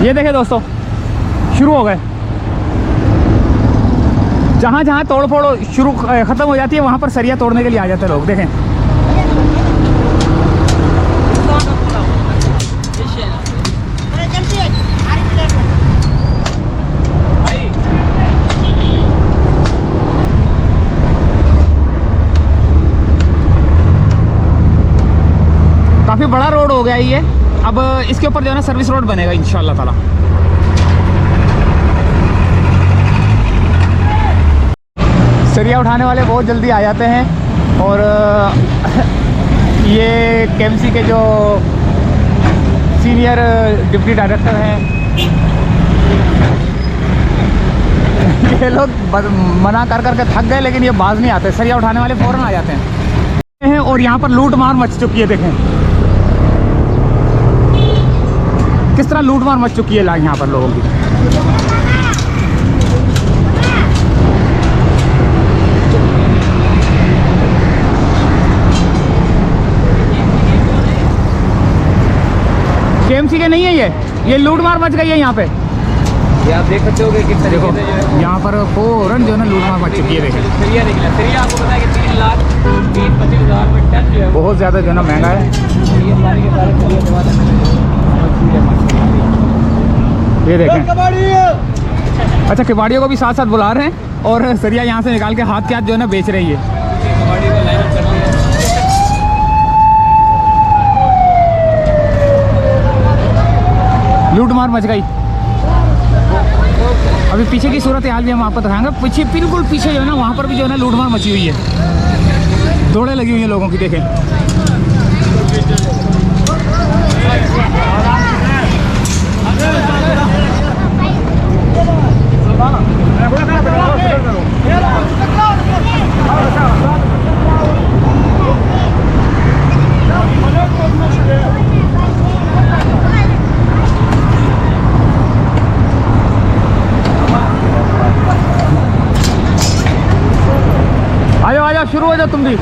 ये देखें दोस्तों, शुरू हो गए। जहाँ जहाँ तोड़ फोड़ शुरू ख़त्म हो जाती है वहाँ पर सरिया तोड़ने के लिए आ जाते हैं लोग। देखें काफ़ी बड़ा रोड हो गया ये। अब इसके ऊपर जो है ना सर्विस रोड बनेगा इंशाल्लाह ताला। सरिया उठाने वाले बहुत जल्दी आ जाते हैं। और ये केएमसी के जो सीनियर डिप्टी डायरेक्टर हैं ये लोग मना कर करके थक गए, लेकिन ये बाज नहीं आते। सरिया उठाने वाले फ़ौरन आ जाते हैं। और यहाँ पर लूट मार मच चुकी है। देखें किस तरह लूट मार मच चुकी है यहाँ पर लोगों की। केएमसी के नहीं है ये लूट मार मच गई है यहाँ पे। ये आप देख सकते हो कि किस तरीके से जो है यहाँ पर फ़ौरन जो है ना लूट मार मच चुकी है। देखें सरिया निकला। सरिया आपको पता है कि 3,20,25,000 रुपये टन जो है बहुत ज़्यादा जो है ना महंगा है। ये सारे के सारे सरिया दबा देते हैं। ये देखें, अच्छा किबाड़ियों को भी साथ साथ बुला रहे हैं और सरिया यहाँ से निकाल के हाथ के हाथ जो है ना बेच रही है। कबाड़ी को लाइन अप कर दिया। लूट मार मच गई। अभी पीछे की सूरत हाल भी हम आपको दिखाएंगे। पीछे बिल्कुल पीछे जो है ना वहाँ पर भी जो है ना लूट मार मची हुई है। दौड़े लगी हुई हैं लोगों की। देखें आ जाओ शुरू हो जाओ तुम भी।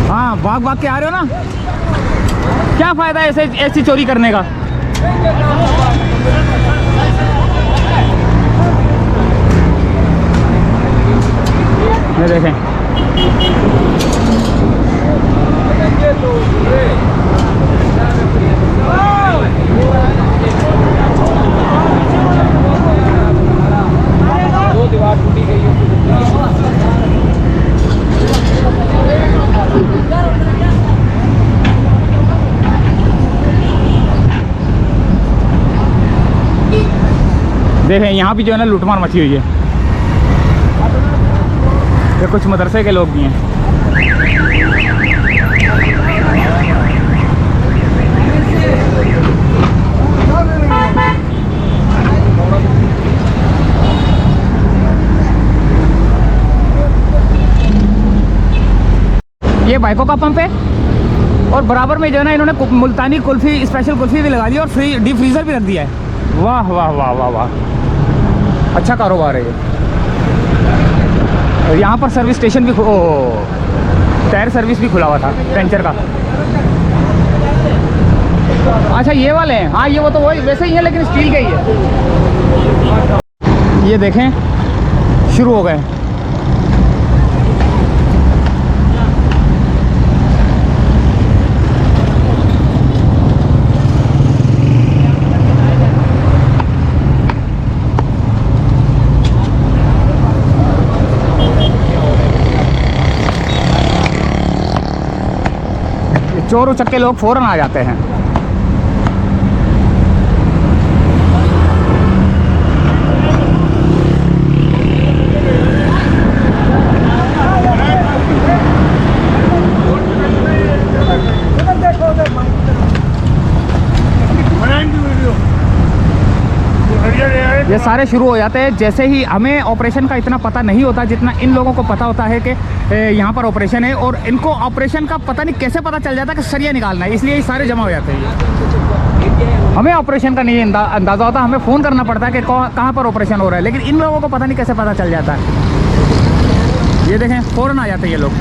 हाँ भाग भाग के आ रहे हो ना, क्या फ़ायदा है ऐसी चोरी करने का। ये देखें दो दीवार टूटी गई है। देखें यहाँ भी जो है ना लूटमार मची हुई है। ये कुछ मदरसे के लोग भी हैं। ये बाइकों का पंप है और बराबर में जो है ना इन्होंने मुल्तानी कुल्फ़ी स्पेशल कुल्फ़ी भी लगा दी और डीप फ्रीज़र भी रख दिया है। वाह वाह वाह वाह वाह, अच्छा कारोबार है ये। और यहाँ पर सर्विस स्टेशन भी टायर सर्विस भी खुला हुआ था पंचर का। अच्छा ये वाले हैं। हाँ ये वो तो वही वैसे ही है लेकिन स्टील के ही है। ये देखें शुरू हो गए। चोर उचक्के लोग फ़ौरन आ जाते हैं। ये सारे शुरू हो जाते हैं जैसे ही हमें ऑपरेशन का इतना पता नहीं होता जितना इन लोगों को पता होता है कि यहाँ पर ऑपरेशन है। और इनको ऑपरेशन का पता नहीं कैसे पता चल जाता है कि सरिया निकालना है, इसलिए ये सारे जमा हो जाते हैं। हमें ऑपरेशन का नहीं अंदाज़ा होता, हमें फ़ोन करना पड़ता है कि कहाँ पर ऑपरेशन हो रहा है, लेकिन इन लोगों को पता नहीं कैसे पता चल जाता है। ये देखें फ़ौरन आ जाते हैं ये लोग।